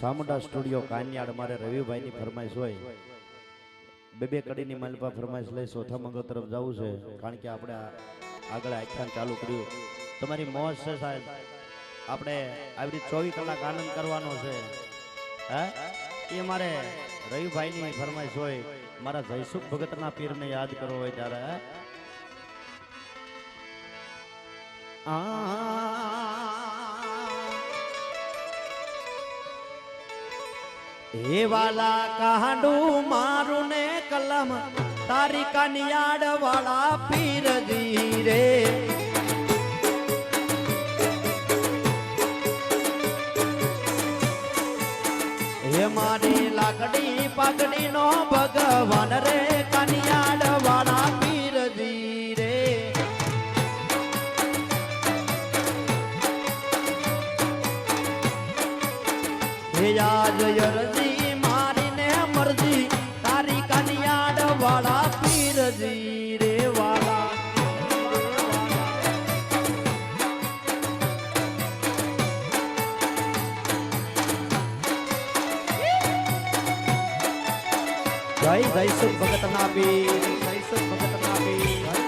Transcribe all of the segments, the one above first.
સામુંડા studio કાન્યાડ મારે રવિભાઈની ફરમાઈશ હોય બે કડીની માલપા ફરમાઈશ લઈ ચોથા મંગળ તરફ જવું છે કારણ કે આપણે આગળ આખ્યાન ચાલુ કર્યું તમારી મોજ છે સાહેબ આપણે આવી રીતે 24 કલાક આનંદ કરવાનો છે હે એ મારે રવિભાઈની ફરમાઈશ હોય મારા જયસુખ ભગતના પીરને યાદ કરવો હોય ત્યારે હે વાલા કાંડુ મારું ને કલમ તારી કાનિયાડ વાળા પીરજી રે હે મારી લાકડી પાકડી નો ભગવાન રે કાનિયાડ વાળા પીરજી રે હે આજ યરજી મારી ને મરજી તારી કાનિયાડ વાળા પીરજી રે વાલા જય જયસુખ ભગતના પીર જયસુખ ભગતના પીર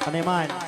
અને માન